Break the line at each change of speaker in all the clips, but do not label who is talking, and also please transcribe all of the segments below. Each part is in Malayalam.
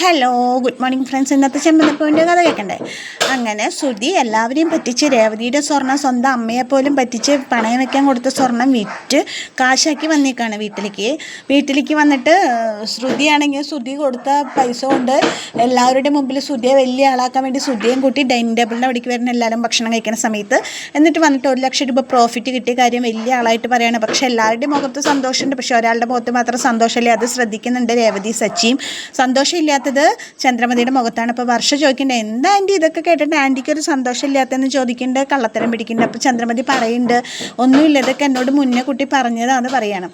Hello, good morning friends. ഇന്നത്തെ ചെമ്പനപ്പൂവിൻ്റെ കഥ കേൾക്കണ്ടേ? അങ്ങനെ ശ്രുതി എല്ലാവരെയും പറ്റിച്ച് രേവതിയുടെ സ്വർണ്ണം സ്വന്തം അമ്മയെപ്പോലും പറ്റിച്ച് പണയം വെക്കാൻ കൊടുത്ത സ്വർണം വിറ്റ് കാശാക്കി വന്നേക്കാണ് വീട്ടിലേക്ക് വന്നിട്ട് ശ്രുതി കൊടുത്ത പൈസ കൊണ്ട് എല്ലാവരുടെ മുമ്പിൽ ശ്രുതിയെ വലിയ ആളാക്കാൻ വേണ്ടി ശ്രുതിയും കൂട്ടി ഡൈനിങ് ടേബിളിൻ്റെ അവിടേക്ക് വരുന്ന എല്ലാവരും ഭക്ഷണം കഴിക്കുന്ന സമയത്ത് എന്നിട്ട് വന്നിട്ട് 1,00,000 രൂപ പ്രോഫിറ്റ് കിട്ടിയ കാര്യം വലിയ ആളായിട്ട് പറയുകയാണ്. പക്ഷേ എല്ലാവരുടെയും മുഖത്ത് സന്തോഷമുണ്ട്, പക്ഷേ ഒരാളുടെ മുഖത്ത് മാത്രം സന്തോഷമില്ല. അത് ശ്രദ്ധിക്കുന്നുണ്ട് രേവതി സച്ചിയും. സന്തോഷമില്ലാത്തത് ചന്ദ്രമതിയുടെ മുഖത്താണ്. അപ്പോൾ വർഷ ചോദിക്കേണ്ടത്, എന്താ ആൻറ്റി ഇതൊക്കെ കേട്ടിട്ട് ആൻറ്റിക്ക് ഒരു സന്തോഷമില്ലാത്തതെന്ന് ചോദിക്കേണ്ടത്, കള്ളത്തരം പിടിക്കുന്നുണ്ട്. അപ്പോൾ ചന്ദ്രമതി പറയുന്നുണ്ട്, ഒന്നുമില്ല, ഇതൊക്കെ എന്നോട് മുന്നേ കുട്ടി പറഞ്ഞതാണെന്ന് പറയണം.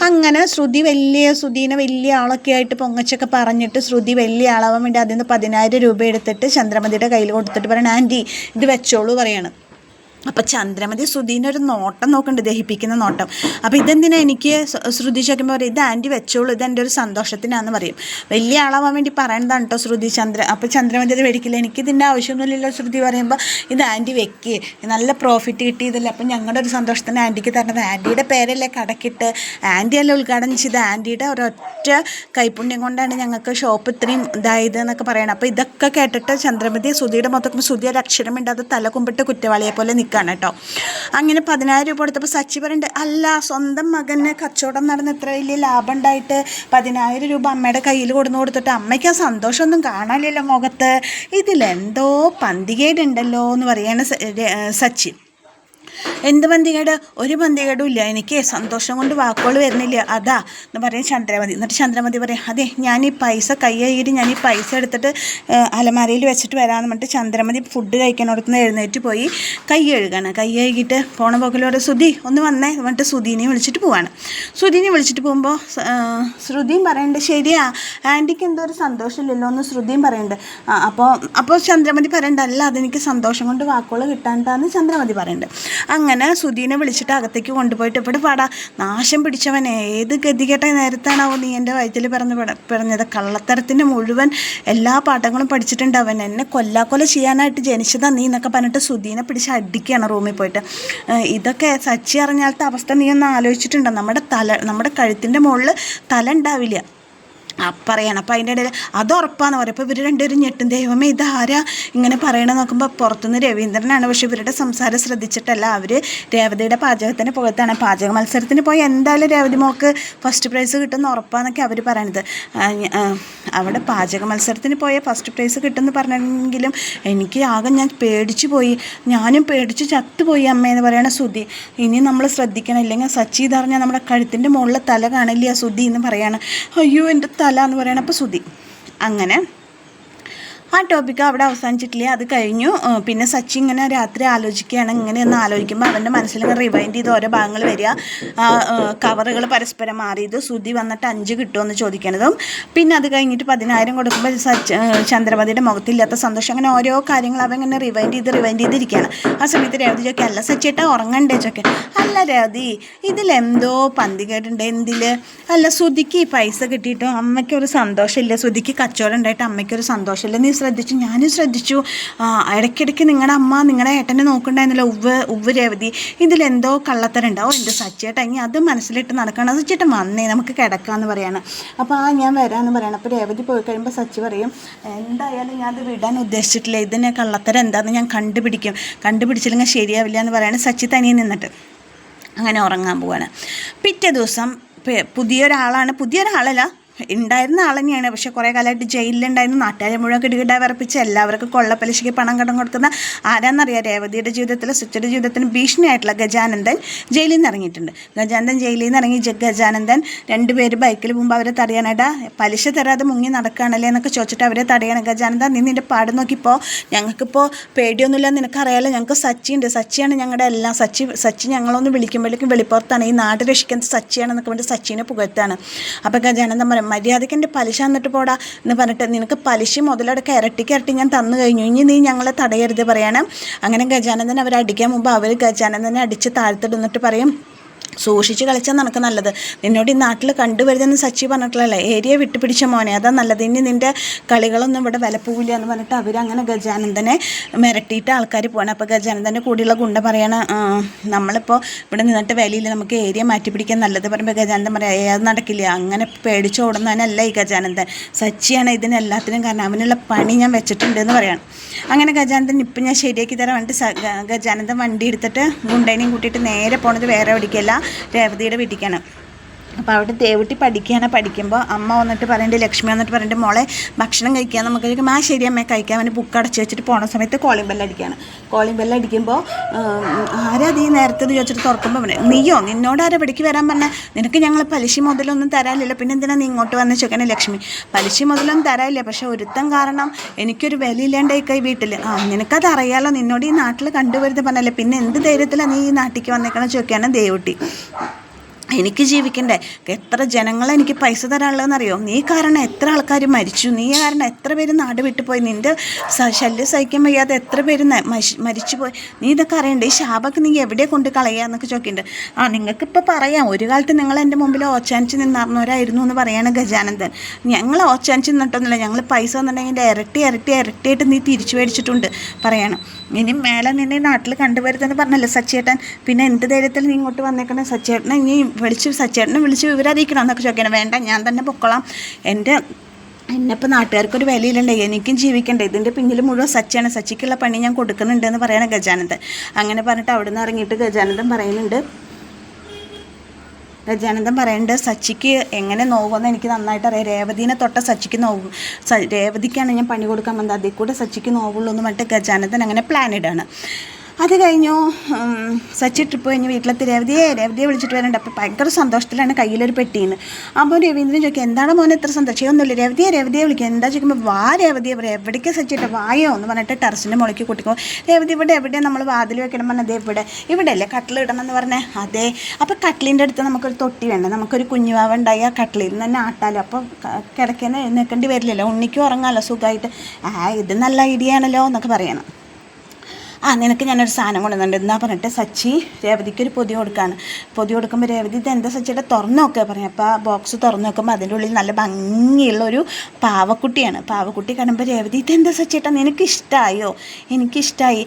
അങ്ങനെ ശ്രുതിനെ വലിയ ആളൊക്കെ ആയിട്ട് പൊങ്ങച്ചൊക്കെ പറഞ്ഞിട്ട് ശ്രുതി വലിയ ആളാവാൻ വേണ്ടി അതിൽ നിന്ന് 10,000 രൂപ എടുത്തിട്ട് ചന്ദ്രമതിയുടെ കയ്യിൽ കൊടുത്തിട്ട് പറയണം, ആൻറ്റി ഇത് വെച്ചോളൂ പറയാണ്. അപ്പോൾ ചന്ദ്രമതി ശ്രുതിൻ്റെ ഒരു നോട്ടം നോക്കുന്നുണ്ട്, ദഹിപ്പിക്കുന്ന നോട്ടം. അപ്പോൾ ഇതെന്തിനാ എനിക്ക് ശ്രുതി ചോദിക്കുമ്പോൾ പറയും, ഇത് ആൻറ്റി വെച്ചോളൂ, ഇതെൻ്റെ ഒരു സന്തോഷത്തിനാണെന്ന് പറയും. വലിയ ആളാവാൻ വേണ്ടി പറയണതാണ് കേട്ടോ ശ്രുതി. അപ്പോൾ ചന്ദ്രമതി അത് മേടിക്കില്ല, എനിക്കിതിൻ്റെ ആവശ്യമൊന്നുമില്ലല്ലോ ശ്രുതി പറയുമ്പോൾ, ഇത് ആൻറ്റി വെക്ക്, നല്ല പ്രോഫിറ്റ് കിട്ടിയതല്ലേ, അപ്പം ഞങ്ങളുടെ ഒരു സന്തോഷത്തിന് ആൻറ്റിക്ക് തരണത്, ആൻറ്റിയുടെ പേരല്ലേ കടക്കിട്ട്, ആൻറ്റിയല്ലേ ഉദ്ഘാടനം ചെയ്ത്, ആൻറ്റിയുടെ ഒരൊറ്റ കൈപുണ്യം കൊണ്ടാണ് ഞങ്ങൾക്ക് ഷോപ്പ് ഇത്രയും ഇതായത് എന്നൊക്കെ പറയണം. അപ്പോൾ ഇതൊക്കെ കേട്ടിട്ട് ചന്ദ്രമതി ശ്രുതിയുടെ മൊത്തം ശ്രുതി ഒരു അക്ഷരം ഇണ്ടാതെ തല കുമ്പിട്ട് കുറ്റവാളിയെ പോലെ നിൽക്കുകയാണ് കേട്ടോ. അങ്ങനെ 10,000 രൂപ കൊടുത്തപ്പോൾ സച്ചി പറയുന്നുണ്ട്, അല്ല സ്വന്തം മകന് കച്ചവടം നടന്ന് ഇത്ര വലിയ ലാഭം ഉണ്ടായിട്ട് 10,000 രൂപ അമ്മയുടെ കയ്യിൽ കൊടുത്തിട്ട് അമ്മയ്ക്ക് ആ സന്തോഷമൊന്നും കാണാനില്ലല്ലോ മുഖത്ത്, ഇതിലെന്തോ പന്തികേടുണ്ടല്ലോ എന്ന് പറയാണ് സച്ചി. എന്ത് പന്തികേട്? ഒരു പന്തികേടും ഇല്ല, എനിക്ക് സന്തോഷം കൊണ്ട് വാക്കുകൾ വരുന്നില്ല അതാ എന്ന് പറയും ചന്ദ്രമതി. എന്നിട്ട് ചന്ദ്രമതി പറയും, അതെ ഞാൻ ഈ പൈസ ഞാൻ ഈ പൈസ എടുത്തിട്ട് അലമാരയിൽ വെച്ചിട്ട് വരാമെന്ന് പറഞ്ഞിട്ട് ചന്ദ്രമതി ഫുഡ് കഴിക്കാനോടത്തുനിന്ന് എഴുന്നേറ്റ് പോയി കൈ കഴുകിയിട്ട് പോണ പോക്കലോട് ശ്രുതി ഒന്ന് വന്നേ പറഞ്ഞിട്ട് ശ്രുതിനെ വിളിച്ചിട്ട് പോകുമ്പോൾ ശ്രുതിയും പറയുന്നുണ്ട്, ശരിയാ ആൻറ്റിക്ക് എന്തോ ഒരു സന്തോഷമില്ലല്ലോ എന്ന് ശ്രുതിയും പറയുന്നുണ്ട്. അപ്പോൾ ചന്ദ്രമതി പറയുന്നുണ്ട്, അല്ല അതെനിക്ക് സന്തോഷം കൊണ്ട് വാക്കുകൾ കിട്ടാണ്ടാന്ന് ചന്ദ്രമതി പറയുന്നുണ്ട്. അങ്ങനെ ശ്രുതിനെ വിളിച്ചിട്ട് അകത്തേക്ക് കൊണ്ടുപോയിട്ട്, ഇവിടെ പാടാ നാശം പിടിച്ചവൻ, ഏത് ഗതികെട്ട നേരത്താണാവോ നീ എൻ്റെ വയറ്റിൽ പറഞ്ഞത്, കള്ളത്തരത്തിൻ്റെ മുഴുവൻ എല്ലാ പാഠങ്ങളും പഠിച്ചിട്ടുണ്ട് അവൻ, എന്നെ കൊല്ലാക്കൊല ചെയ്യാനായിട്ട് ജനിച്ചതാ നീ എന്നൊക്കെ പറഞ്ഞിട്ട് ശ്രുതിനെ പിടിച്ച് അടിക്കുകയാണ് റൂമിൽ പോയിട്ട്. ഇതൊക്കെ സച്ചി അറിഞ്ഞാലത്തെ അവസ്ഥ നീ ഒന്ന് ആലോചിച്ചിട്ടുണ്ടോ? നമ്മുടെ കഴുത്തിൻ്റെ മുകളിൽ തല ഉണ്ടാവില്ല പറയണം. അപ്പോൾ അതിൻ്റെ ഇടയിൽ അത് ഉറപ്പാന്ന് പറയും. അപ്പോൾ ഇവർ രണ്ടുപേരും ഞെട്ടും, ദൈവമേ ഇതാരാ ഇങ്ങനെ പറയണത് നോക്കുമ്പോൾ പുറത്തുനിന്ന് രവീന്ദ്രനാണ്. പക്ഷേ ഇവരുടെ സംസാരം ശ്രദ്ധിച്ചിട്ടല്ല, അവർ രേവതിയുടെ പാചകത്തിന് പുറത്താണ്. പാചക മത്സരത്തിന് പോയി എന്തായാലും രേവതി മോൾക്ക് ഫസ്റ്റ് പ്രൈസ് കിട്ടുമെന്ന് ഉറപ്പാന്നൊക്കെ അവർ പറയണത്. അവിടെ പാചക മത്സരത്തിന് പോയ ഫസ്റ്റ് പ്രൈസ് കിട്ടുമെന്ന് പറഞ്ഞെങ്കിലും എനിക്ക് ആകെ ഞാൻ പേടിച്ചു പോയി, ഞാനും പേടിച്ച് ചത്തുപോയി അമ്മയെന്ന് പറയണ ശ്രുതി. ഇനി നമ്മൾ ശ്രദ്ധിക്കണം, ഇല്ലെങ്കിൽ സച്ചി ഇതറിഞ്ഞാൽ നമ്മുടെ കഴുത്തിൻ്റെ മുകളിൽ തല കാണില്ല ശ്രുതി എന്ന് പറയാണ്. അയ്യോ എൻ്റെ തല എന്ന് പറയണം. അപ്പോൾ ശ്രുതി അങ്ങനെ ആ ടോപ്പിക്ക് അവിടെ അവസാനിച്ചിട്ടില്ല, അത് കഴിഞ്ഞു. പിന്നെ സച്ചി ഇങ്ങനെ രാത്രി ആലോചിക്കുകയാണ്. ഇങ്ങനെയൊന്ന് ആലോചിക്കുമ്പോൾ അവൻ്റെ മനസ്സിലിങ്ങനെ റിവൈൻഡ് ചെയ്ത് ഓരോ ഭാഗങ്ങൾ വരിക, കവറുകൾ പരസ്പരം മാറിയത്, ശ്രുതി വന്നിട്ട് 5 കിട്ടുമെന്ന് ചോദിക്കണതും, പിന്നെ അത് കഴിഞ്ഞിട്ട് 10,000 കൊടുക്കുമ്പോൾ ചന്ദ്രമതിയുടെ മുഖത്തില്ലാത്ത സന്തോഷം, അങ്ങനെ ഓരോ കാര്യങ്ങൾ അവൻ ഇങ്ങനെ റിവൈൻഡ് ചെയ്തിരിക്കുകയാണ്. ആ സമയത്ത് രേവതി ചോദിക്കുക, അല്ല സച്ചിയേട്ടാ ഉറങ്ങണ്ടേ ചോദിക്കുക. അല്ല രേവതി, ഇതിലെന്തോ പന്തികേടുണ്ട്. എന്തിൽ? അല്ല ശ്രുതിക്ക് ഈ പൈസ കിട്ടിയിട്ട് അമ്മയ്ക്കൊരു സന്തോഷമില്ല, ശ്രുതിക്ക് കച്ചവടം ഉണ്ടായിട്ട് അമ്മയ്ക്കൊരു സന്തോഷമില്ല, നീ ശ്രദ്ധിച്ചു? ഞാനും ശ്രദ്ധിച്ചു. ഇടയ്ക്കിടയ്ക്ക് നിങ്ങളുടെ അമ്മ നിങ്ങളുടെ ഏട്ടനെ നോക്കണ്ടായിരുന്നല്ലോ, ഉവ്വ് രേവതി, ഇതിലെന്തോ കള്ളത്തരം ഉണ്ടാവും. എൻ്റെ സച്ചിയേട്ടാ ഇനി അത് മനസ്സിലിട്ട് നടക്കണം, സച്ചിയേട്ടൻ വന്നേ നമുക്ക് കിടക്കാമെന്ന് പറയാണ്. അപ്പോൾ ഞാൻ വരാമെന്ന് പറയണം. അപ്പോൾ രേവതി പോയി കഴിയുമ്പോൾ സച്ചി പറയും, എന്തായാലും ഞാൻ അത് വിടാൻ ഉദ്ദേശിച്ചിട്ടില്ല, ഇതിനെ കള്ളത്തരം എന്താണെന്ന് ഞാൻ കണ്ടുപിടിച്ചില്ലെങ്കിൽ ശരിയാവില്ല എന്ന് പറയാണ് സച്ചി തനിയെ നിന്നിട്ട്. അങ്ങനെ ഉറങ്ങാൻ പോവാണ്. പിറ്റേ ദിവസം പുതിയൊരാളല്ല, ഉണ്ടായിരുന്ന ആൾ തന്നെയാണ്, പക്ഷേ കുറേ കാലമായിട്ട് ജയിലിലുണ്ടായിരുന്നു. നാട്ടുകാരെ മുഴുവൻ കിടുകിട വിറപ്പിച്ച് എല്ലാവർക്കും കൊള്ളപ്പലിശയ്ക്ക് പണം കടം കൊടുക്കുന്ന ആരാന്നറിയാം, രേവതിയുടെ ജീവിതത്തിൽ സുച്ചിയുടെ ജീവിതത്തിന് ഭീഷണിയായിട്ടുള്ള ഗജാനന്ദൻ ജയിലിൽ നിന്ന് ഇറങ്ങിയിട്ടുണ്ട്. ജയിലിൽ നിന്ന് ഇറങ്ങി ഗജാനന്ദൻ 2 പേര് ബൈക്കിൽ പോകുമ്പോൾ അവരെ തടയാനായിട്ടാ, പലിശ തരാതെ മുങ്ങി നടക്കുകയാണല്ലേ എന്നൊക്കെ ചോദിച്ചിട്ട് അവരെ തടയണം. ഗജാനന്ദൻ നീ നിൻ്റെ പാട് നോക്കിപ്പോൾ ഞങ്ങൾക്കിപ്പോൾ പേടിയൊന്നുമില്ല, നിനക്കറിയാലോ ഞങ്ങൾക്ക് സച്ചിയാണ് ഞങ്ങളുടെ എല്ലാം, സച്ചി ഞങ്ങളൊന്ന് വിളിക്കുമ്പോഴേക്കും വെളിപ്പുറത്താണ്, ഈ നാട് രക്ഷിക്കുന്നത് സച്ചിയാണെന്നൊക്കെ വേണ്ടി സച്ചിനെ പുകഴ്ത്താണ്. അപ്പോൾ ഗജാനന്ദൻ പറയും, മര്യാദയ്ക്ക് എൻ്റെ പലിശ എന്നിട്ട് പോടാ എന്ന് പറഞ്ഞിട്ട്, നിനക്ക് പലിശ മുതലടക്കം ഇരട്ടിക്ക് ഞാൻ തന്നു കഴിഞ്ഞു, ഇനി നീ ഞങ്ങളെ തടയരുത് പറയണം. അങ്ങനെ ഗജാനന്ദൻ അവരടിക്കാൻ മുമ്പ് അവർ ഗജാനന്ദനെ അടിച്ച് താഴ്ത്തിടുന്നിട്ട് പറയും, സൂക്ഷിച്ച് കളിച്ചാൽ നിനക്ക് നല്ലത്. നിന്നോട് ഈ നാട്ടിൽ കണ്ടുവരുതെന്ന് സച്ചി പറഞ്ഞിട്ടുള്ളതല്ലേ, ഏരിയ വിട്ടുപിടിച്ച മോനെ, അതാ നല്ലത്. ഇനി നിൻ്റെ കളികളൊന്നും ഇവിടെ വില പോവില്ല എന്ന് പറഞ്ഞിട്ട് അവരങ്ങനെ ഗജാനന്ദനെ മിരട്ടിയിട്ട് ആൾക്കാർ പോകണം. അപ്പോൾ ഗജാനന്ദൻ്റെ കൂടെയുള്ള ഗുണ്ട പറയണ നമ്മളിപ്പോൾ ഇവിടെ നിന്നിട്ട് വിലയില്ല, നമുക്ക് ഏരിയ മാറ്റി പിടിക്കാൻ നല്ലത് പറയുമ്പോൾ ഗജാനന്ദൻ പറയാം അത് നടക്കില്ല. അങ്ങനെ പേടിച്ചോടുന്നതിനല്ല ഈ ഗജാനന്ദൻ, സച്ചിയാണ് ഇതിനെല്ലാത്തിനും കാരണം, അവനുള്ള പണി ഞാൻ വെച്ചിട്ടുണ്ട് എന്ന് പറയണം. അങ്ങനെ ഗജാനന്ദൻ ഇപ്പം ഞാൻ ശരിയാക്കി തരാൻ വേണ്ടിയിട്ട് ഗജാനന്ദൻ വണ്ടി എടുത്തിട്ട് ഗുണ്ടേനെയും കൂട്ടിയിട്ട് നേരെ പോണത് വേറെ എവിടേക്കല്ല, രേവതിയുടെ വീട്ടിലേക്കാണ്. അപ്പോൾ അവിടെ ദേവുട്ടി പഠിക്കുമ്പോൾ അമ്മ വന്നിട്ട് പറയേണ്ടത്, ലക്ഷ്മി വന്നിട്ട് പറയേണ്ടത്, മോളെ ഭക്ഷണം കഴിക്കാൻ നമുക്ക് കഴിക്കും. ശരി അമ്മയെ കഴിക്കാൻ വേണ്ടി ബുക്ക് അടച്ച് വെച്ചിട്ട് പോണ സമയത്ത് കോളിംഗ് ബെല്ലടിക്കുകയാണ്. കോളിംഗ് ബെല്ലടിക്കുമ്പോൾ ആരാ ഈ നേരത്തെ ചോദിച്ചിട്ട് തുറക്കുമ്പോൾ നീയോ, നിന്നോട് ആരാ ഇവിടേക്ക് വരാൻ പറഞ്ഞാൽ, നിനക്ക് ഞങ്ങൾ പലിശ മുതലൊന്നും തരാനില്ല, പിന്നെ എന്തിനാ നീ ഇങ്ങോട്ട് വന്ന് ചോദിക്കണേ ലക്ഷ്മി. പലിശ മുതലൊന്നും തരാനില്ല, പക്ഷെ ഒരുത്തം കാരണം എനിക്കൊരു വിലയില്ലാണ്ടായി വീട്ടിൽ. നിനക്കത് അറിയാലോ, നിന്നോട് ഈ നാട്ടിൽ കണ്ടുവരുന്നത് പറഞ്ഞല്ലേ, പിന്നെ എന്ത് ധൈര്യത്തിലാണ് നീ ഈ നാട്ടിലേക്ക് വന്നേക്കണം ചോദിക്കുകയാണ് ദേവുട്ടി. എനിക്ക് ജീവിക്കണ്ടേ, എത്ര ജനങ്ങളെ എനിക്ക് പൈസ തരാനുള്ളതെന്നറിയോ, നീ കാരണം എത്ര ആൾക്കാർ മരിച്ചു, നീ കാരണം എത്ര പേര് നാട് വിട്ടുപോയി, നിൻ്റെ ശല്യം സഹിക്കാൻ വയ്യാതെ എത്ര പേര് മരിച്ചു പോയി, നീ ഇതൊക്കെ അറിയണ്ടേ, ഈ ശാപൊക്കെ നീ എവിടെ കൊണ്ട് കളയുക എന്നൊക്കെ ചോദിക്കുന്നുണ്ട്. നിങ്ങൾക്കിപ്പോൾ പറയാം, ഒരു കാലത്ത് നിങ്ങൾ എൻ്റെ മുമ്പിൽ ഓച്ചാനിച്ച് നിന്നറിഞ്ഞവരായിരുന്നു എന്ന് പറയാണ് ഗജാനന്ദൻ. ഞങ്ങൾ ഓച്ചാനിച്ച് നിന്നിട്ടൊന്നുമില്ല, ഞങ്ങൾ പൈസ തന്നിട്ടുണ്ടെങ്കിൽ ഇരട്ടിയായിട്ട് നീ തിരിച്ചു മേടിച്ചിട്ടുണ്ട് പറയണം. ഇനി മേലെ നിന്നെ നാട്ടിൽ കണ്ടുവരുതെന്ന് പറഞ്ഞല്ലോ സച്ചേട്ടൻ, പിന്നെ എന്ത് ധൈര്യത്തിൽ നീ ഇങ്ങോട്ട് വന്നേക്കണേ, സച്ചേട്ടനെ ഇനി സച്ചേട്ടനെ വിളിച്ച് വിവരറിയിക്കണം എന്നൊക്കെ ചോദിക്കണം. വേണ്ട, ഞാൻ തന്നെ പൊക്കോളാം, എന്നെപ്പോൾ നാട്ടുകാർക്കൊരു വിലയിലുണ്ടേ, എനിക്കും ജീവിക്കണ്ടേ, ഇതിൻ്റെ പിന്നിൽ മുഴുവൻ സച്ചിയാണ്, സച്ചിക്കുള്ള പണി ഞാൻ കൊടുക്കുന്നുണ്ട് എന്ന് പറയണം ഗജാനന്ദൻ. അങ്ങനെ പറഞ്ഞിട്ട് അവിടെ നിന്ന് ഇറങ്ങിയിട്ട് ഗജാനന്ദൻ പറയുന്നുണ്ട്, സച്ചിക്ക് എങ്ങനെ നോവുമെന്ന് എനിക്ക് നന്നായിട്ട് അറിയാം, രേവതിനെ തൊട്ട സച്ചിക്ക് നോവും, രേവതിക്കാണ് ഞാൻ പണി കൊടുക്കാൻ വന്നത്, അതിൽ കൂടെ സച്ചിക്ക് നോവുള്ളൂ എന്ന് പറഞ്ഞിട്ട് ഗജാനന്ദൻ അങ്ങനെ പ്ലാൻ ഇടാണ്. അത് കഴിഞ്ഞു സച്ചി ട്രിപ്പ് കഴിഞ്ഞ് വീട്ടിലെത്തി രേവതിയെ വിളിച്ചിട്ട് വരേണ്ട. അപ്പോൾ ഭയങ്കര സന്തോഷത്തിലാണ്, കയ്യിലൊരു പെട്ടിന്ന്. അപ്പോൾ രവീന്ദ്രൻ ചോദിക്കും, എന്താണ് മോനെ ഇത്ര സന്തോഷം? ഒന്നുമില്ല, രേവതിയെ വിളിക്കുക. എന്താ ചോദിക്കുമ്പോൾ വാ രേവതിയെ പറയാം, എവിടേക്ക് സച്ചിട്ട് വായോ എന്ന് പറഞ്ഞിട്ട് ടെറസിൻ്റെ മുകളിലേക്ക് കൂട്ടിക്കോ. രേവതി എവിടെയാണ് നമ്മൾ വാതിൽ വെക്കണം പറഞ്ഞത്, ഇവിടെ അല്ലേ കട്ടിലിടണം എന്ന് പറഞ്ഞേ. അതെ, അപ്പോൾ കട്ടിലിൻ്റെ അടുത്ത് നമുക്കൊരു തൊട്ടി വേണ്ട, നമുക്കൊരു കുഞ്ഞുവാവ ഉണ്ടായി ആ കട്ടിലിൽ നിന്ന് തന്നെ ആട്ടാലോ, അപ്പോൾ കിടക്കുന്ന എഴുന്നേക്കേണ്ടി വരില്ലല്ലോ, ഉണ്ണിക്കും ഉറങ്ങാമല്ലോ സുഖമായിട്ട്. ഇത് നല്ല ഐഡിയ ആണല്ലോ എന്നൊക്കെ പറയണം. നിനക്ക് ഞാനൊരു സാധനം കൊണ്ടുവന്നുണ്ട് എന്നാ പറഞ്ഞിട്ട് സച്ചി രേവതിക്കൊരു പൊതി കൊടുക്കുമ്പോൾ രേവതി ഇത് എന്താ സച്ചിയുടെ തുറന്നു നോക്കുക പറയും. അപ്പോൾ ആ ബോക്സ് തുറന്നു നോക്കുമ്പോൾ അതിൻ്റെ ഉള്ളിൽ നല്ല ഭംഗിയുള്ളൊരു പാവക്കുട്ടിയാണ്. പാവക്കുട്ടി കാണുമ്പോൾ രേവതി ഇതെന്താ സച്ചിയേട്ടാ, നിനക്കിഷ്ടമായോ? എനിക്കിഷ്ടമായി.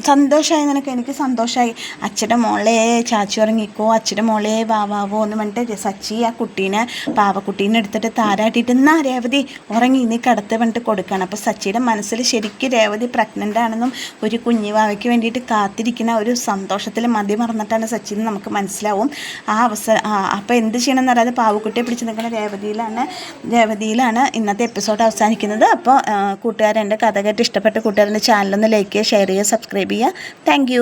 സന്തോഷമായി നിനക്ക്? എനിക്ക് സന്തോഷമായി. അച്ഛൻ്റെ മോളെ ചാച്ചി ഉറങ്ങിക്കോ, അച്ഛൻ്റെ മോളെ വാവോ എന്ന് പറഞ്ഞിട്ട് സച്ചി ആ പാവക്കുട്ടീനെ എടുത്തിട്ട് താരാട്ടിയിട്ട് എന്നാ രേവതി ഉറങ്ങി നീ കിടത്ത് പറഞ്ഞിട്ട് കൊടുക്കുകയാണ്. അപ്പോൾ സച്ചിയുടെ മനസ്സിൽ ശരിക്കും രേവതി പ്രഗ്നൻ്റ് ആണെന്നും ഒരു കുഞ്ഞുവാവയ്ക്ക് വേണ്ടിയിട്ട് കാത്തിരിക്കുന്ന ഒരു സന്തോഷത്തിൽ മതി മറന്നിട്ടാണ് സച്ചിൻ നമുക്ക് മനസ്സിലാവും. അപ്പോൾ എന്ത് ചെയ്യണമെന്ന് അറിയാതെ പാവക്കുട്ടിയെ പിടിച്ച് നിൽക്കുന്ന രേവതിയിലാണ് ഇന്നത്തെ എപ്പിസോഡ് അവസാനിക്കുന്നത്. അപ്പോൾ കൂട്ടുകാരെൻ്റെ കഥ കേട്ട് ഇഷ്ടപ്പെട്ട കൂട്ടുകാരുടെ ചാനലൊന്ന് ലൈക്ക് ചെയ്യുക, ഷെയർ ചെയ്യുക, സബ്സ്ക്രൈബ് ചെയ്യുക. താങ്ക്